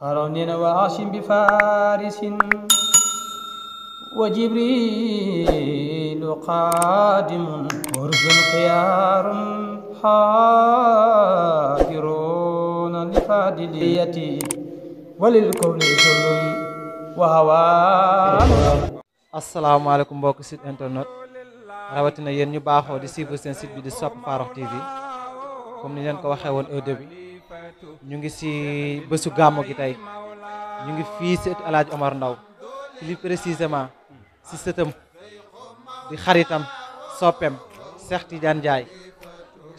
هارون وعاصم بفارس وجبريل قادم ورز خيار حاضرون لفاضليتي وللكون ذل وهوان. asalaamaaleykum mbokk site internet rawatina yéen ñu baaxoo di suivre seen site bi di Sope Farokh TV comme ni leen ko waxee woon au début ñu ngi si bésu gàmmu gi tey ñu ngi fii si El Hadj Omar Ndao plus précisément si sëtam di xaritam soppem Cheikh Tidiane Ndiaye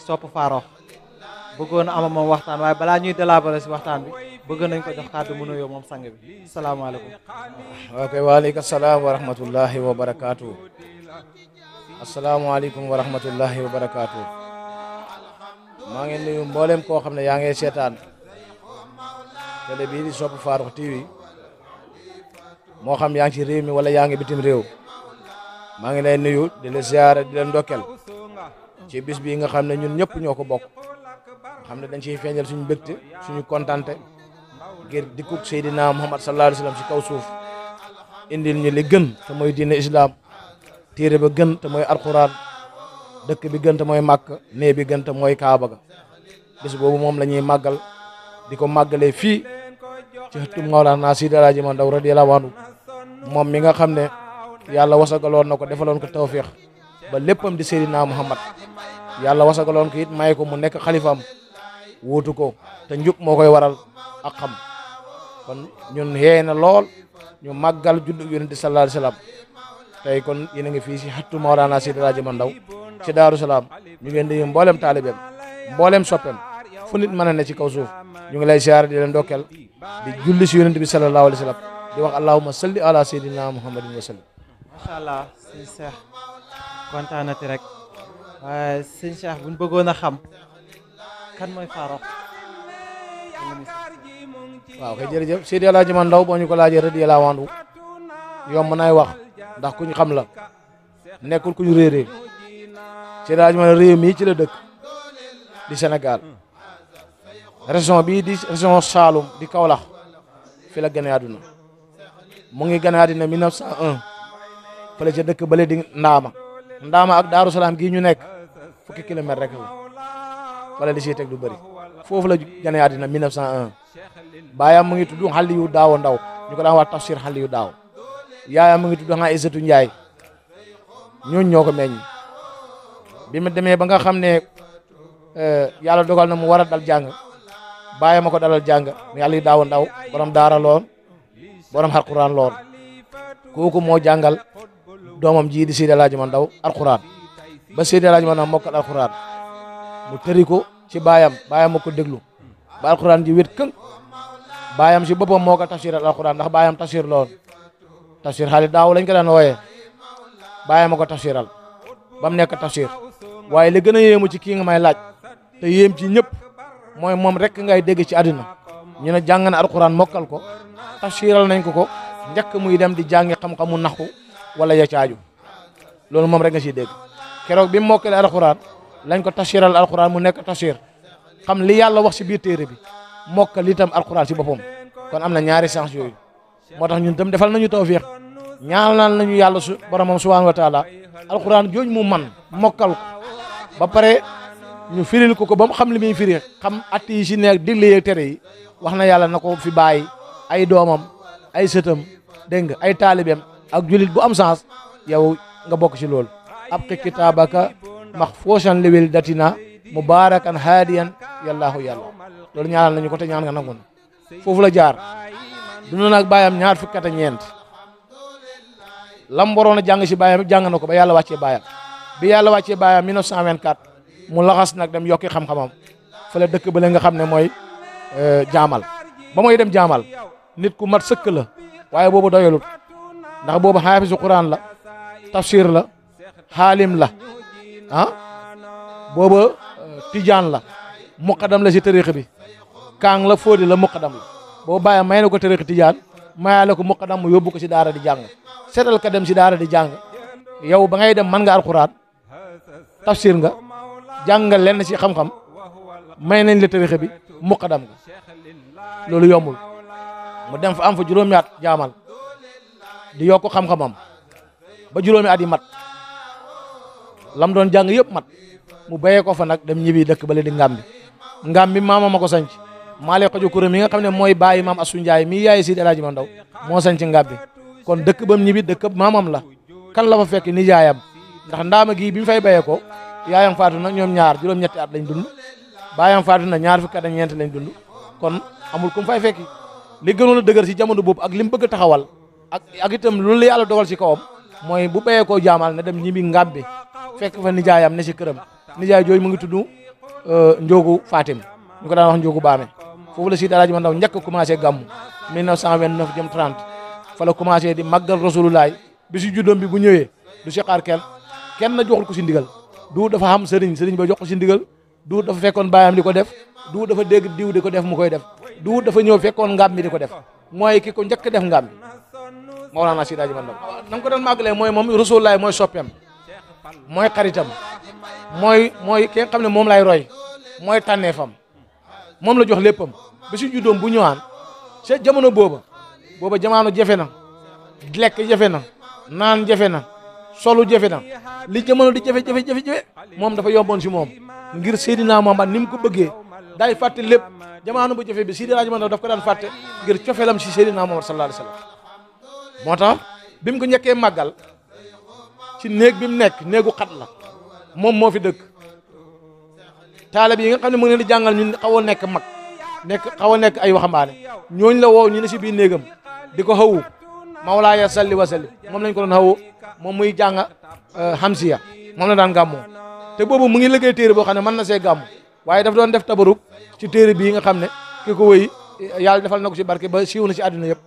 Sope Farokh bëggoon ama moom waxtaan waaye balaa ñuy délaborer si waxtaan bi bëgg nañ ko jox kàddu mu nuyoo moom sang bi asalaamaaleykum. ok waaleykum salaam wa rahmatullahi wa barakaatu. asalaamaaleykum wa rahmatullahi wa barakaatu. maa ngi nuyu mboolem koo xam ne yaa ngi seetaan télé bii di Sope Farokh TV moo xam yaa ngi ci réew mi wala yaa ngi bitim réew maa ngi lay nuyu di la ziyaara di la ndokkel ci bis bii nga xam ne ñun ñëpp ñoo ko bokk nga xam ne dañ ciy feeñal suñu mbégte suñu kontante ngir dikkug Seydina Muhammad sallallahu alayhi wa sallam ci kaw suuf indil ñu li gën te mooy diine islam téere ba gën te mooy alquran dëkk bi gën te mooy màkk nee bi gën te mooy kaaba ga bis boobu moom la ñuy màggal di ko màggalee fii ci xëttu Mawlana Seydi El Hadji Ndaw radiyallahu anhu moom mi nga xam ne yàlla wasagaloon na ko defaloon ko tawfiix ba léppam di Seydina Muhammad yàlla wasagaloon ko it may ko mu nekk xalifaam wuutu ko te njub moo koy waral ak xam kon ñun yee na lool ñu màggal juddu yonent sallallahu alayhi wasallam tey kon yéen a ngi fii si xattu Mawlana Seydi El Hadji Ndaw ci Daaru Salaam ñu ngi di mboolem taalibeem mboolem soppeem fu nit mën a ne ci kaw suuf ñu ngi lay siyaare di leen ndokkeel di julli si yonent bi sallallahu alayhi wasallam di wax allahumma salli ala sayyidina muhammadin wa sallim. macha allah sëñ Cheikh kontaanati rek waaye sëñ Cheikh buñ bëggoon a xam kan mooy Farokh. waaw kay jërëjëf Seydi El Hadji Ndaw boo ñu ko laajee radiyallahu anhu yomb naay wax ndax ku ñu xam la nekkul ku ñu réeree Seydi El Hadji Ndaw réew mi ci la dëkk di Sénégal région bii di région Saloum di Kaolack fi la gane àdduna mu ngi gane àdduna 1901 fële ca dëkk bale di Ndaama ak Daaru Salaam gii ñu nekk fukki kilomètre rek la wala li siy teg du bëri foofu la gane àdduna 1901 baayam mu ngi tudd Xaliyu Daawo Ndaw ñu ko daan wax tafsir Xaliyu Daaw yaayam mu ngi tudd Aysatu Njaay ñooñu ñoo ko meññ bi mu demee ba nga xam ne yàlla dogal na mu war a dal jàng baayam ma ko dalal jàng mu Xaliyu Daawo Ndaw borom daara loon borom alquran loon kooku moo jàngal doomam ji di Seydi El Hadji Ndaw alquran ba Seydi El Hadji Ndaw mokkal alquran mu tëri ko ci baayam ma ko déglu ba alquran ji wét këng baayam si boppam moo ko tafsiral alquran ndax baayam tafsir loon tafsir Xaliyu Daaw lañ ko daan wooyee baayam ma ko tafsiral ba mu nekk tafsir waaye li gën a yéemu ci kii nga may laaj te yéem ci ñëpp mooy moom rek ngay dégg ci àddina ñu ne jàng na alquran mokkal ko tafsiral nañ ko njëkk muy dem di jàngi xam-xamu naxu wala ya caaju loolu moom rek nga siy dégg keroog bi mu mokkalee alquran lañ ko tafsiral alquran mu nekk tafsir xam li yàlla wax si biir téere bi mokkal itam alquran si boppam kon am na ñaari chance yooyu moo tax ñun tam defal nañu tawfiix ñaanal nañu yàlla su boromam subhanahu wa taala alquran jooju mu man mokkal ko ba pare ñu firil ko ba mu xam li muy firi xam at yi si nekk digle yeeg tere yi wax na yàlla na ko fi bàyyi ay doomam ay sëtam dégg nga ay taalibeem ak julit bu am sens yow nga bokk ci loolu abqi kitaabaka maxfuusan liwil datina mubarakan haadiyan yallaahu yàlla loolu ñaanal nañu ko te ñaan nga nangu na foofu la jaar dund nag baayam ñaar fukki at ak ñeent lam waroon a jàng si baayam jàng na ko ba yàlla wàccee baayam bi yàlla wàccee baayam 1924 mu laxas nag dem yokki xam-xamam fële dëkk ba la nga xam ne mooy jaamal ba mooy dem jaamal nit ku mat sëkk la waaye boobu doyalut ndax boobu xaafisu quran la tafsir la xaalim la booba tijaan la muqadam la si tariix bi kaang la fóodi la muqadam la boobu bàyyi may na ko tariix tijaan mayaale ko muqadam mu yóbbu ko si daara di jàng seetal ka dem si daara di jàng yow ba ngay dem mën nga alquran tafsir nga jàngal lenn si xam-xam may nañ la tariix bi muqadam nga loolu yombul mu dem fa am fa juróomi at jaamal di yokk xam-xamam ba juróomi at yi mat lam doon jàng yëpp mat mu bayee ko fa nag dem ñibbi dëkk bale di Ngambi maama ma ko sanc maale xajo kuréel mi nga xam ne mooy bàyyi maam Assou Ndiaye mi yaay Sidi El Hadji Mandaw moo sanc Ngambi kon dëkk bam ñibbi dëkk maamam la kan la fa fekk nijaayam ndax ndaama gi bi mu fay bayee ko yaayam faatu na ñoom ñaar juróom-ñetti at lañ dund baayam faatu na ñaar fukki at ak ñeent lañ dund kon amul ku mu fay fekki li gënoon a dëgër ci jamono boobu ak li mu bëgg a taxawal ak itam loolu la yàlla dogal ci kawam mooy bu bayee koo jaamal na dem ñibbi Ngambi fekk fa nijaayam ne ci këram nijaay jooju mu ngi tudd Njogu Fatim ñu ko daan wax Njogu Baame foofu la Sidi El Hadji Mandaw njëkk a commencé gàmmu 1929 jëm 30 fa la commencé di màggal Rasulullah bi si juddoom bi bu ñëwee du si xaar kenn na joxul ko si ndigal du dafa xam sëriñ ba jox ko si ndigal du dafa fekkoon baayam di ko def du dafa dégg diw di ko def mu koy def du dafa ñëw fekkoon Ngambi di ko def mooy ki ko njëkk def Ngambi Mawlana Sidi El Hadji Mandaw na ko doon màggalee mooy moom Rasulullah mooy soppeem mooy xaritam mooy ki nga xam ne moom lay roy mooy tànneefam moom la jox léppam ba si juddoom bu ñëwaan ca jamono booba jamono jafe na lekk jafe na naan jafe na solu jafe na li jamono di jafe moom dafa yomboon si moom ngir Seydina Muhammad ni mu ko bëggee day fàtte lépp jamono bu jafe bi Sidi El Hadji Mandaw daf ko daan fàtte ngir cofeelam si Seydina Muhammad sallallahu alayhi wa sallam moo tax bi mu ko njëkkee màggal ci néeg bi mu nekk néegu xat la moom moo fi dëkk taalibe yi nga xam ne mu ngi leen di jàngal ñu xaw a nekk mag xaw a nekk ay waxambaane ñooñu la woo ñu ne si biir néegam di ko xawu Mawlaaya salli wa salli moom lañ ko doon xawu moom muy jàng Hamsiya moom la daan gàmmoo te boobu mu ngi liggéey téere boo xam ne mën na see gàmmu waaye daf doon def tabaruk ci téere bii nga xam ne ki ko wëy yàlla defal na ko si barke ba siiw na si àdduna yëpp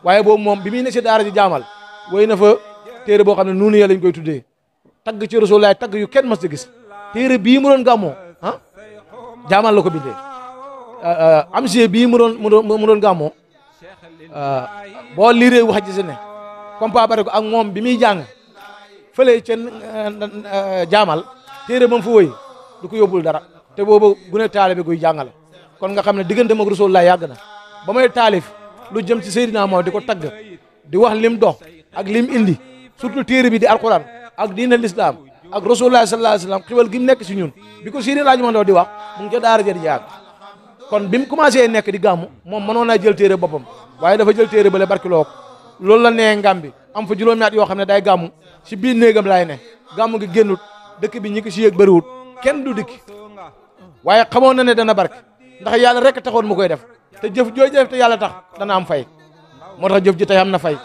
waaye boobu moom bi muy ne si daara ji jaamal wëy na fa téere boo xam ne nuunu ya lañ koy tuddee tagg ci Rasulullah tagg yu kenn mas a gis téere bii mu doon gàmmoo jaamal la ko bindee Hamsiya bii mu doon gàmmoo boo liiree wax ji si ne comparé ko ak moom bi muy jàng fële ca jaamal téere moom fa wëy du ko yóbbul dara te boobu gune taalibe guy jàngale kon nga xam ne diggante mag Rasulullah yàgg na ba may taalif lu jëm ci Seydina Muhammad di ko tagg di wax lim dox ak lim indi surtout téere bi di alquran ak diina l'islam ak Rasulullah sallallahu alayhi wasallam xiwal gi mu nekk si ñun bi ko Sidi El Hadji Mandaw di wax mu ngi ca daara ja di jàng kon bi mu commencé nekk di gàmmu moom mënoon naa jël téere boppam waaye dafa jël téere bale barkiloo ko loolu la nee Ngambi am fa juróomi at yoo xam ne day gàmmu si biir néegam laay ne gàmmu gi génnut dëkk bi ñi ko si yëg bëriwut kenn du dikki waaye xamoon na ne dana barke ndax yàlla rek taxoon mu koy def te jëf jooy def te yàlla tax dana am fay moo tax jëf ji tey am na fay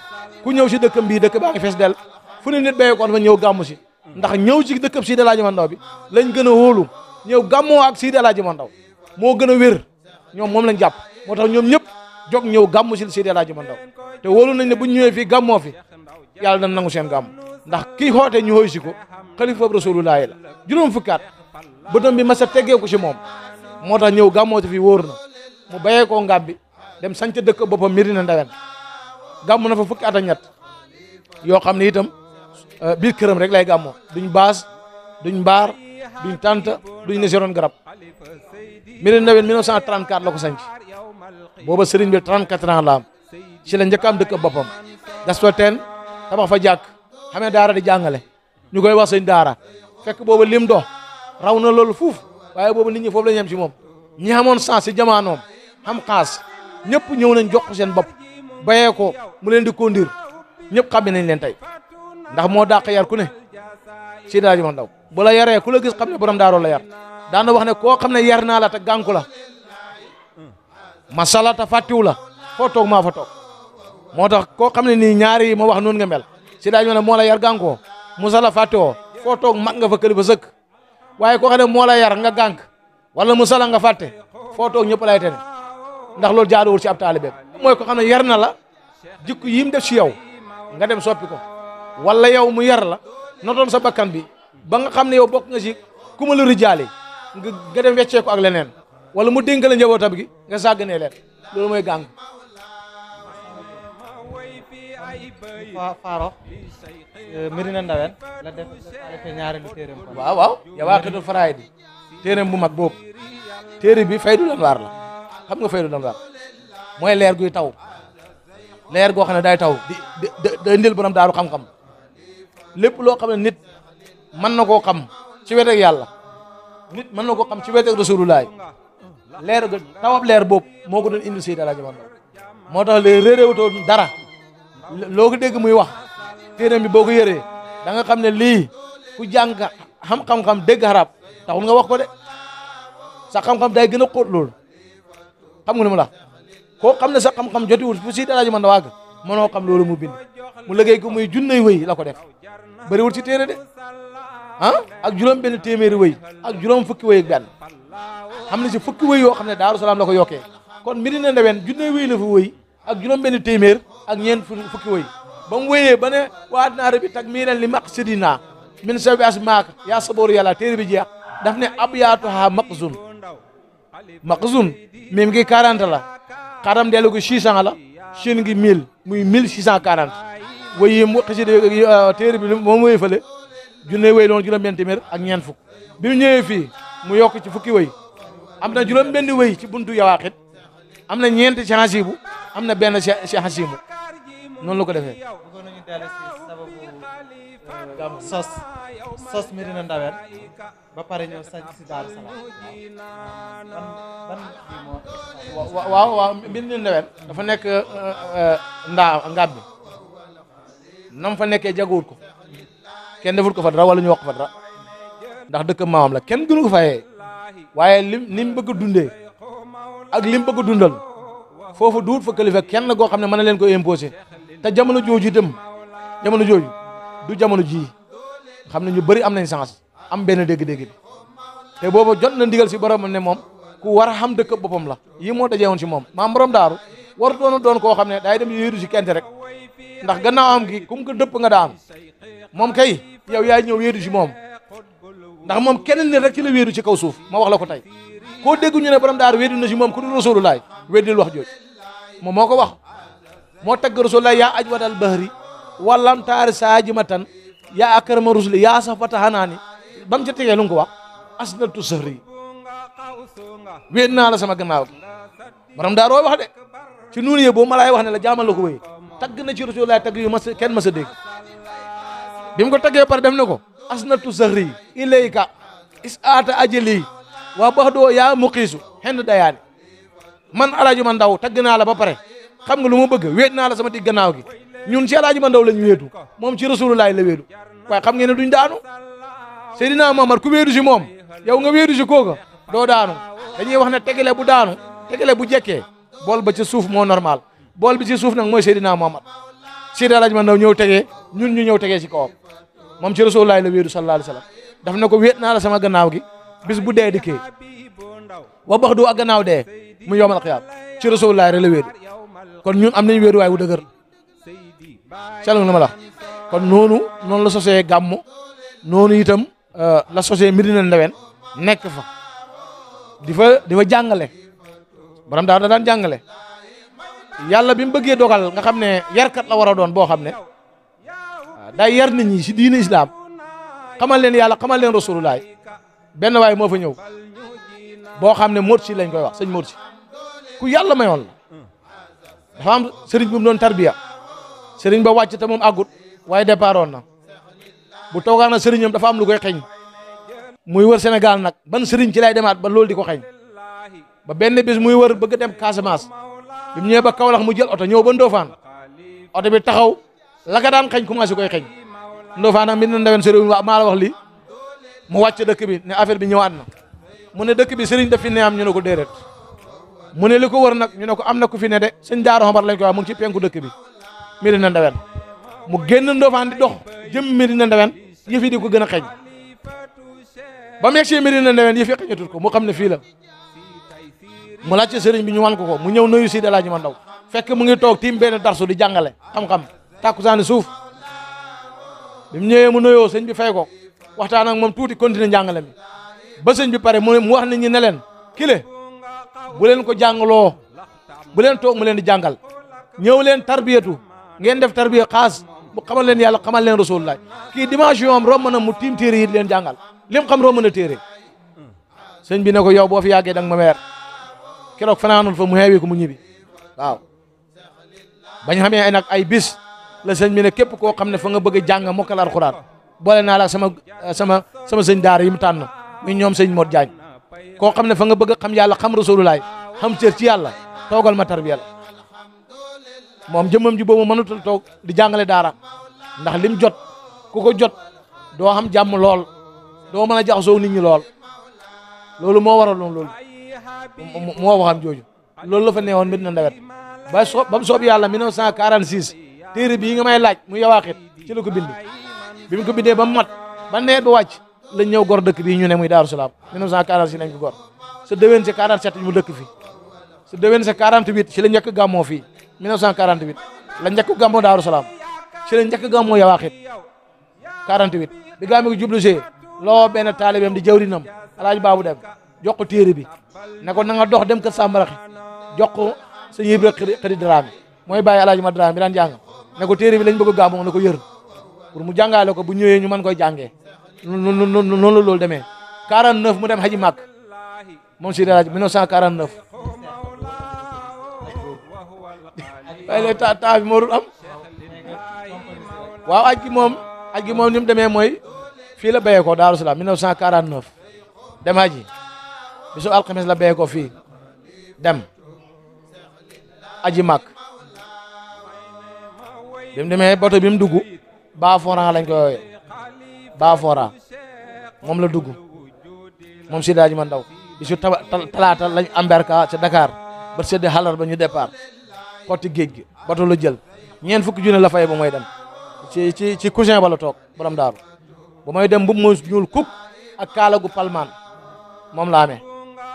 ku ñëw si dëkkam bii dëkk baa ngi fees del fu ne nit béyekoon fa ñëw gàmmu si ndax ñëw ci dëkkam Sidi El Hadji Mandaw bi lañ gën a wóolu ñëw gàmmoo ak Sidi El Hadji Mandaw moo gën a wér ñoom moom lañ jàpp moo tax ñoom ñëpp jog ñëw gàmmu si Sidi El Hadji Mandaw te wóolu nañ ne bu ñu ñëwee fii gàmmoo fi yàlla dana nangu seen gàmm ndax kii xoote ñu xooy si ko xalifa Rasulullah la juróom fukki at bëtam bi masa teggee ko si moom moo tax ñëw gàmmoo te fii wóor na mu bayee koo Ngambi dem sanc dëkk boppam Medina Ndawen gàmm na fa fukki at ak ñett yoo xam ne itam biir këram rek lay gàmmoo duñ baas duñ mbaar duñ tànta duñ ne seroon garab Medina Ndawen 1934 la ko sanc booba sëriñ bi 34 ans la am ci la njëkk am dëkk boppam gas fa teen tabax fa jàkk xamee daara di jàngale ñu koy wax sëñ daara fekk booba lim dox raw na loolu fuuf waaye boobu nit ñi foofu la ñu yem si moom ñi xamoon sens si jamaanoom xam xaas ñëpp ñëw nañ jox ko seen bopp bayee ko mu leen di conduire ñëpp xam nañ leen tey ndax moo dàq yar ku ne Sidi El Hadji Mandaw bu la yaree ku la gis xam ne borom daaroo la yar daana wax ne koo xam ne yar naa la te gànku la masala te fàttiwu la foo toog maa fa toog moo tax koo xam ne nii ñaari yi ma wax noonu nga mel Sidi El Hadji Mandaw moo la yar gànkoo musala fàttiwoo foo toog mag nga fa kilifa sëkk waaye koo xam ne moo la yar nga gànk wala musala nga fàtte foo toog ñëpp lay tene ndax loolu jaaduwul ci ab taalibe mooy ko xam ne yar na la jikko yi mu def ci yow nga dem soppi ko wala yow mu yar la notoon sa bakkan bi ba nga xam ne yow bokk nga ci ku ma lu rijaale nga dem weccee ko ak leneen wala mu dénk la njabootam gi nga sàgganee leen loolu mooy gàng Faaro Medina Ndawen la def ñaareelu téereem waaw Yawaaqitul Faraa'id téereem bu mag boobu téere bi Faydu Lanwaar la xam nga Faydu Lanwaar mooy leer guy taw leer goo xam ne day taw di indil borom daaru xam-xam lépp loo xam ne nit mën na koo xam ci wet ak yàlla nit mën na koo xam ci wet ak rasulullah leer ga tawab leer boobu moo ko doon indi Seydi Alaaji Man Ndaw moo tax léegi réeréwutoo dara loo ko dégg muy wax téeram bi boo ko yëree da nga xam ne lii ku jàng xam-xam dégg arab taxul nga wax ko de sa xam-xam day gën a xóot loolu xam nga ni mu la koo xam ne sa xam-xam jotiwul fu Seydi Alaaji Man Ndaw wàgg mënoo xam loolu mu bind mu liggéey ko muy junney wëy la ko def bëriwul ci téere de ak juróom benn téeméeri wëy ak juróom fukki wëy ak benn xam ne si fukki wëy yoo xam ne Daaru Salaam la ko yokkee kon Medina Ndewen junney wëy la fa wëy ak juróom benn téeméer ak ñeent fukki wëy ba mu wëyee ba ne waa naara bi tag miinal li maqsidina min sabi asmaak yaa sabooru yàlla téere bi jeex daf ne ab yaatuha maqzun mim ngi 40 la xaram dellu ko 600 la Chine ngi 1000 muy 1640 wëy yi mu xasida téere bi moom wëy fële junne wëy loon juróom benn téeméer ak ñeent fukk bi mu ñëwee fii mu yokk ci fukki wëy am na juróom benn wëy ci buntu yawaaxit am na ñeenti ci hasibu am na benn ci hasimu noonu la ko defee bëggoon nañu dellu si sababu sos Medina Ndewen ba pare ñëw sanc si Daaru Salaam ban bii waaw Medina Ndewen dafa nekk ngaab bi nam fa nekkee jaguwut ko kenn defut ko fa dara wala ñu wax ko fa dara ndax dëkk maamam la kenn gënu ko fayee waaye li mu bëgg a dundee ak li mu bëgg a dundal foofu duut fa kilifa kenn goo xam ne mën na leen ko imposé te jamono jooju itam jamono jooju du jamono ji xam ne ñu bëri am nañ chance am benn dégg-dégg bi te boobu jot na ndigal si borom ne moom ku war a xam dëkk boppam la yi moo dajee woon si moom maam borom daaru war doon koo xam ne day dem yéeru si kente rek ndax gannaaw am gi kum ko dëpp nga daan moom kay yow yaay ñëw wéeru si moom ndax moom kenn ne rek ci la wéeru ci kaw suuf ma wax la ko tey koo dégg ñu ne borom daaru wéeru na si moom ku dul rasulullaay weddil wax jooju moom moo ko wax moo tagg rasulullaay yaa aj wadal bahri wallam taari saajimatan yaa akarama rusuli yaa safata hanaani ba mu ca tegee lu nga ko wax asnatu sahri wéet naa la sama gannaaw gi borom daaroo wax de ci nuunu yee boobu ma laay wax ne la jaamal la ko wéy tagg na ci rasulullaay tagg yu kenn mas a dégg bi mu ko taggee pare def na ko asnatu sahri ilayka is aata ajali waa bax doo yaa muqiisu xenn dayaani man Alaaji Man Ndaw tagg naa la ba pare xam nga lu ma bëgg wéet naa la sama digg gannaaw gi ñun ci Alaaji Man Ndaw lañu wéetu moom ci rasulullaay la wéetu waaye xam ngeen ne duñ daanu Seydina Muhammad ku wéetu si moom yow nga wéetu si kooka doo daanu dañuy wax ne tegale bu daanu tegale bu jekkee bool ba ci suuf moo normal bool bi ci suuf nag mooy Seydina Muhammad Seydi Alaaji Man Ndaw ñëw tegee ñun ñu ñëw tegee si kawam moom ci rasulullaay la wéetu sallallahu alayhi wa sallam daf na ko wéet naa la sama gannaaw gi bis bu dee dikkee wa bax du ak gannaaw dee mu yomal xiyaam ci rasulullaay rek la wéetu kon ñun am nañ wéeru waay wu dëgër calung na ma la kon noonu la sosee gàmmu noonu itam la sosee Medina Ndewen nekk fa di fa jàngale borom daal da daan jàngale yàlla bi mu bëggee dogal nga xam ne yarkat la war a doon boo xam ne day yar nit ñi si diine islam xamal leen yàlla xamal leen rasulullaay benn waay moo fa ñëw boo xam ne Morsi lañ koy wax sëñ Morsi ku yàlla mayoon la dafa am sëriñ bu mu doon tarbiya sëriñ ba wàcc te moom àggut waaye départ woon na bu toogaan na sëriñam dafa am lu koy xeeñ muy wër Sénégal nag ban sëriñ ci lay demaat ba loolu di ko xeeñ ba benn bis muy wër bëgg dem Casamance bi mu ñëwee ba Kaolack mu jël oto ñëw ba Ndofane oto bi taxaw la ka daan xeeñ commencé koy xeeñ Ndofane nag Medina Ndewen sëriñ waa maa la wax lii mu wàcc dëkk bi ne affaire bi ñëwaat na mu ne dëkk bi sëriñ daf fi ne am ñu ne ko déedéet mu ne li ko wër nag ñu ne ko am na ku fi ne de sëñ Daaru Xamar lañ koy wax mu ngi ci penku dëkk bi Medina Ndewen mu génn Ndofane di dox jëm Medina Ndewen yëf yi di ko gën a xeeñ ba mu yegsee Medina Ndewen yëf yi xeeñatut ko mu xam ne fii la mu laajte sëriñ bi ñu wan ko mu ñëw nuyu Seydi Alaaji Man Ndaw fekk mu ngi toog tiim benn darsu di jàngale xam-xam tàkkusaani suuf bi mu ñëwee mu nuyoo sëñ bi fay ko waxtaan ak moom tuuti continuer njàngale mi ba sëñ bi pare mu wax nit ñi ne leen kile bu leen ko jàngaloo bu leen toog mu leen di jàngal ñëw leen tarbiyatu ngeen def tarbiya xaas bu xamal leen yàlla xamal leen rasulullah kii dimension am romb na mu tiim téere yi leen jàngal lim xam romb na téere sëñ bi ne ko yow boo fi yàggee danga ma weer keroog fanaanul fa mu xeewee ko mu ñibbi waaw bañ xamee nag ay bis la sëñ bi ne képp koo xam ne fa nga bëgg a jàng mokkal alxuraan boole naa la sama sëñ daara yi mu tànn muy ñoom sëñ Modou Diagne koo xam ne fa nga bëgg a xam yàlla xam rasulullah xam cër ci yàlla toogal ma tarbiya la moom jëmmam ji boobu mënutul toog di jàngale daara ndax lim jot ku ko jot doo xam jàmm lool doo mën a jaxasoo nit ñi lool loolu moo waral loolu moo waxam jooju loolu la fa neewoon Medina Ndawet ba mu soob yàlla 1946 téere bii nga may laaj mu yawaaxit ci la ko bind bi mu ko bindee ba mu mat ba nawet ba wàcc lañ ñëw gor dëkk bii ñu ne muy Daaru Salaam 1946 lañ ko gor sa déwén si 47 mu dëkk fi sa déwén sa 48 ci la njëkk gàmmoo fii 1948 la njëkk gàmmoo Daaru Salaam ci la njëkk gàmmoo yawaaxit 48 bi gàmmu gi jublu see loo benn taalibeem di jawrinam Alaaji Baabu dem jox ko téere bi ne ko na nga dox dem kër Sàmbaraxi jox ko sëñ Ibra Xëri Daraame mooy bàyyi Alaaji Ma Daraame bi daan jàng ne ko téere bi lañ bëgg a gàmmoo na ko yër pour mu jàngaale ko bu ñëwee ñu mën koy jàngee noonu la loolu demee 49 mu dem Haji Màkk moom si Alaaji 1949 waaye léegi taa bi moo dul am waaw aj gi moom ni mu demee mooy fii la béyee ko Daaru Salaam 1949 dem haji bisu alxames la béyee ko fii dem aji Màkk bi mu demee bato bi mu dugg Baaforan lañ ko yooyee Baaforan moom la dugg moom Seydi Hadji Malick Ndao bisu talaata lañ amberka ca Dakar ba sedde xalar ba ñu départ xotti géej gi bato la jël ñeent fukki junne la fay ba mooy dem ci cousin ba la toog borom daaru ba mooy dem bu mu ñuul kuk ak kaala gu palmaan moom la amee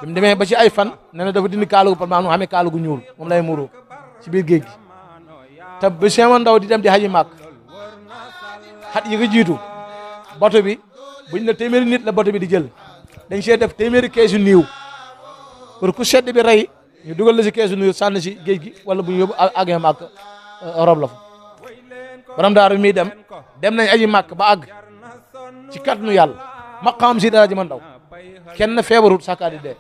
bi mu demee ba ci ay fan nee na dafa dindi kaala gu palmaan mu amee kaala gu ñuul moom lay muru ci biir géej gi te ba Seydi Ndaw di dem di Haji Màkk xat yi nga jiitu bato bi buñ ne téeméeri nit la bato bi di jël dañ see def téeméeri keesu niiw pour ku sedd bi rey ñu dugal la si keesu niiw sànni si géej gi wala bu ñu yóbbu àggee Màkk rob la fa borom daaru bi muy dem nañ Aji Màkk ba àgg ci kàttanu yàlla maqaam Seydi Hadji Malick Ndao kenn feebarut sàkkaa di dee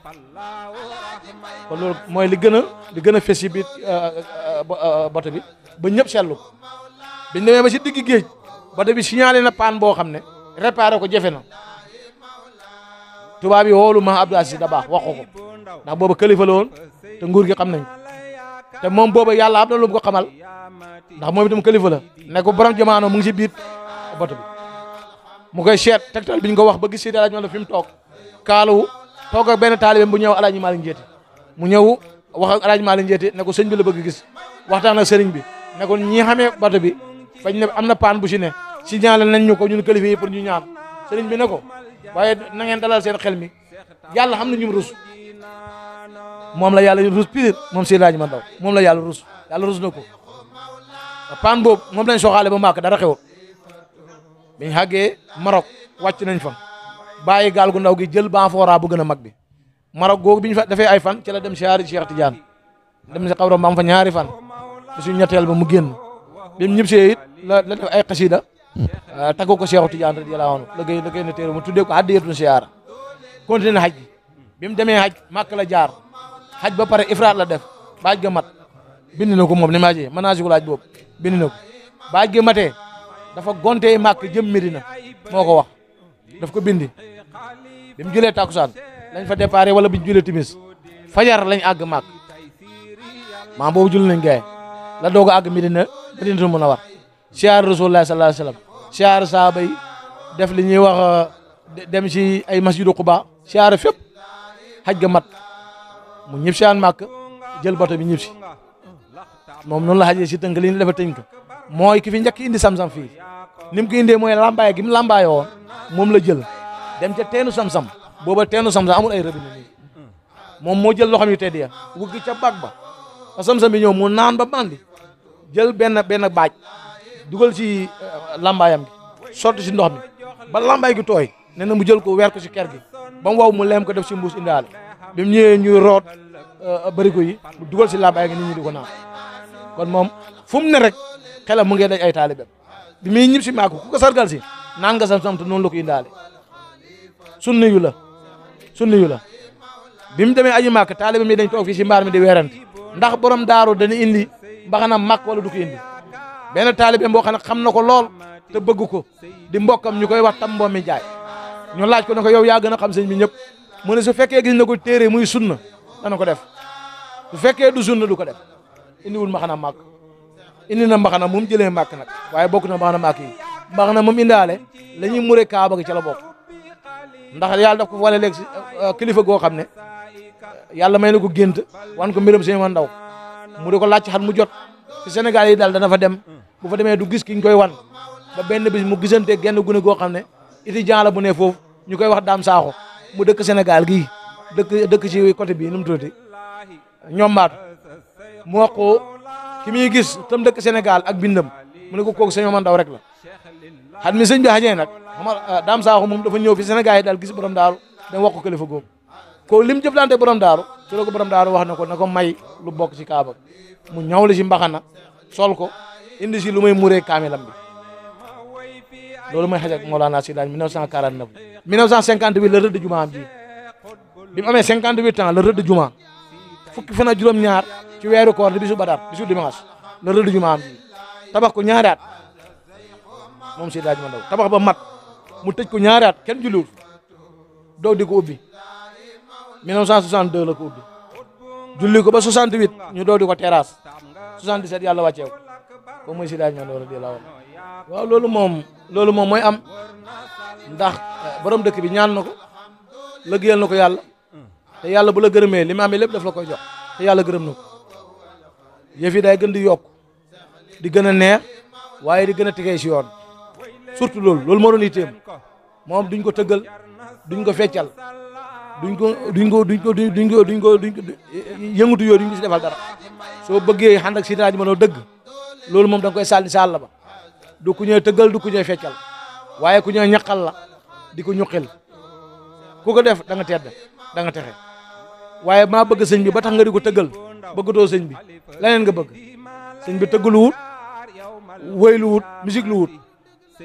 kon loolu mooy li gën a fes yi biir bato bi ba ñëpp seetlu ko biñ demee ba si digg géej bato bi signalé na paan boo xam ne réparé ko jafe na tubaab yi woolu ma Abdou Aziz Dabakh wax ko ndax booba kilifa la woon te nguur gi xam nañ ko te moom booba yàlla am na lu mu ko xamal ndax moom itam kilifa la ne ko borom jamaano mu ngi si biir bato bi mu koy seet tegtal bi ñu ko wax ba gis si Alaaji Malick fi mu toog kaalu toog ak benn taalibeem bu ñëw Alaaji Malick Njéete mu ñëw wax ak Alaaji Malick Njéete ne ko sëñ bi la bëgg gis waxtaan ak sëriñ bi ne ko ñi xamee bato bi fañ ne am na paan bu si ne signalé nañ ñu ko ñun kilifa yi pour ñu ñaan sëriñ bi ne ko waaye na ngeen dalal seen xel mi yàlla xam na ñu rus moom la yàlla rus pire moom Seydi Hadji Malick Ndao moom la yàlla rus na ko paan boobu moom lañ soxaale ba Màkk dara xewut biñ xàggee Maroc wàcc nañ fa bàyyi gaal gu ndaw gi jël Baafoora bu gën a mag bi Maroc googu biñ fa defee ay fan ci la dem siyaari Cheikh Tidiane dem si xabram ba am fa ñaari fan bisu ñetteel ba mu génn bi mu ñibbisee it la def ay xasida taggu ko Cheikh Tidiane radiyallahu anhu la géy na téere mu tuddee ko Hadiyatun Siyaara continué xaj bi mu demee xaj Màkk la jaar xaj ba pare ifraat la def baaj ga mat bind na ko moom li maa jee mën naa si ko laaj boobu bind na ko baaj ga matee dafa gontee Màkk jëm Medina moo ko wax daf ko bindi bi mu julee takusaan lañ fa déparé wala bi ñu julee timis fajar lañ àgg Màkk maa boobu jul nañ gaye la doog a àgg Medina Madinatul Munawwara siyaar Rasulullah sallallahu alayhi wasallam siyaar saaba yi def li ñuy wax dem ci ay masjidu Quba siyaar fépp xaj ga mat mu ñib siyaan Màkk jël bato bi ñib si moom noonu la xajee si tënk li ñu defa tënk mooy ki fi njëkk indi sam-sam fii ni mu ko indee mooy lambaay gi mu lambaayoo woon moom la jël dem ca teenu sam-sam booba teenu sam-sam amul ay robinet nii moom moo jël loxam yu tedd ya wuggi ca bag ba ba sam-sam bi ñëw mu naan ba bandi jël benn baaj dugal ci lambaayam gi sotti si ndox mi ba lambaay gi tooy nee na mu jël ko weer ko si ker gi ba mu waw mu leem ko def si mbuus indaale bi mu ñëwee ñuy root barigo yi mu dugal si lambaay gi nit ñi di ko naan kon moom fu mu ne rek xelam mu ngi daj ay taalibeem bi muy ñib si Màkk ku ko sargal si naan nga sam-sam te noonu la ko indaale sunni yu la bi mu demee Aji Màkk taalibeem yi dañ toog fii si mbaar mi di weerante ndax borom daaru dana indi mbaxana màkk wala du ko indi benn taalibe boo xam ne xam na ko lool te bëgg ko di mbokkam ñu koy wax tam mboo mi jaay ñu laaj ko ne ko yow yaa gën a xam sëñ bi ñëpp mu ne su fekkee gis na ko téere muy sunna dana ko def su fekkee du sunna du ko def indiwul mbaxana màkk indi na mbaxana moom jëlee màkk nag waaye bokk na mbaxana màkk yi mbaxana moom indaale la ñuy mure kaaba gi ca la bokk ndax yàlla daf ko wale léegi si kilifa goo xam ne yàlla may na ko gént wan ko mbiram sëñ Ndaw mu di ko laaj xat mu jot ci Sénégal yi daal dana fa dem bu fa demee du gis ki ñu koy wan ba benn bis mu gisante genn gune goo xam ne étudiant la bu ne foofu ñu koy wax Daam Saaxo mu dëkk Sénégal gii dëkk ci côté bii nu mu tuddati ñoom maatu mu wax ko ki muy gis tam dëkk Sénégal ak bindam mu ne ko kooku sëñ Ndaw rek la xat mi sëñ bi xajee nag xam Daam Saaxo moom dafa ñëw fi Sénégal yi daal gis borom daaru dama wax ko kilifa googu ko lim jëflante borom daaru su la ko borom daaru wax na ko may lu bokk ci kaaba mu ñaw la ci mbaxana sol ko indi si lu may muree kaamilam bi loolu mooy xaj ak Mawlana Seydi 1949 1958 la rëdd juma am ji bi mu amee 58 ans la rëdd juma fukki fan ak juróom-ñaar ci weeru koor di bisu Badar bisu dimanche la rëdd juma am ji tabax ko ñaari at moom Seydi Ndaw tabax ba mat mu tëj ko ñaari at kenn julliwul doo di ko ubbi 1962 la ko ubbi julli ko ba 68 ñu doo di ko terrasse 77 yàlla wàcceew ko mooy Seydi Ndaw radiyallahu anhu waaw loolu moom mooy am ndax borom dëkk bi ñaan na ko lëggéeyal na ko yàlla te yàlla bu la gërëmee li mu amee lépp daf la koy jox te yàlla gërëm na ko yëf yi day gën di yokk di gën a neex waaye di gën a tegee si yoon surtout loolu moo doon itteem moom duñ ko tëggal duñ ko feccal duñ ko yëngatu yooyu duñ ko si defal dara soo bëggee ànd ak Seydi Ndaw dëgg loolu moom da nga koy sàlli sàll ba du ku ñëw tëggal du ku ñëw feccal waaye ku ñëw ñaqal la di ko ñuqil ku ko def da nga tedd da nga texe waaye maa bëgg sëñ bi ba tax nga di ko tëggal bëggatoo sëñ bi leneen nga bëgg sëñ bi tëggalu wut wëy lu wut musique lu wut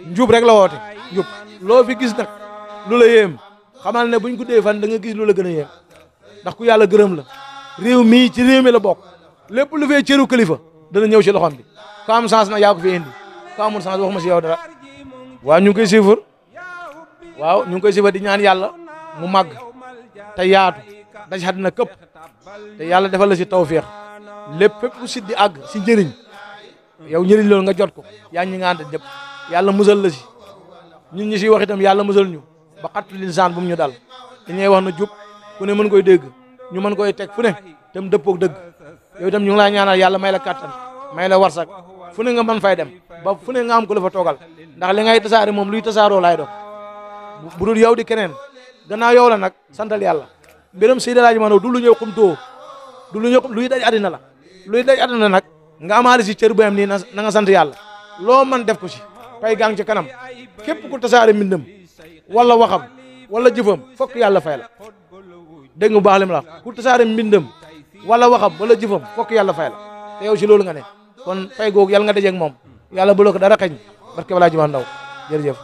njub rek la woote njub loo fi gis nag lu la yéem xamal ne buñ guddee fan da nga gis lu la gën a yéem ndax ku yàlla gërëm la réew mii ci réew mi la bokk lépp lu fee cëru kilifa dana ñëw ci loxom bi ko am chance nag yaa ko fi indi ko amul chance waxuma si yow dara waaw ñu ngi koy siifar waaw ñu ngi koy siifar di ñaan yàlla mu màgg te yaatu daj àddina këpp te yàlla defal la si tawféex lépp fépp ku sit di àgg si njëriñ yow njëriñ loolu nga jot ko yaa ñi nga ànd ñëpp yàlla musal la si ñun ñi si wax itam yàlla musal ñu ba xattu linsaan bu mu ñu dal dañuy wax na jub ku ne mën koy dégg ñu mën koy teg fu ne tam dëppoog dëgg yow itam ñu ngi laa ñaanal yàlla may la kattan may la warsak fu ne nga mën fay dem ba fu ne nga am ko la fa toogal ndax li ngay tasaare moom luy tasaaroo laay doon bu dul yow di keneen gannaaw yow la nag santal yàlla mbiram Seydi Ndaw du lu ñëw xumtoo du lu ñëw luy daj àddina la luy daj àddina nag nga amaale si cër bu am nii na nga sant yàlla loo mën def ko si pay gang ci kanam képp ku tasaare mbindam wala waxam wala jëfam fokk yàlla fay la dégg nga bu baax lim la ku tasaare mbindam wala waxam wala jëfam fokk yàlla fay la te yow si loolu nga ne kon fay googu yàlla nga dajeeg moom yàlla bu la ko dara xañ barke Alaaji Ndaw jërëjëf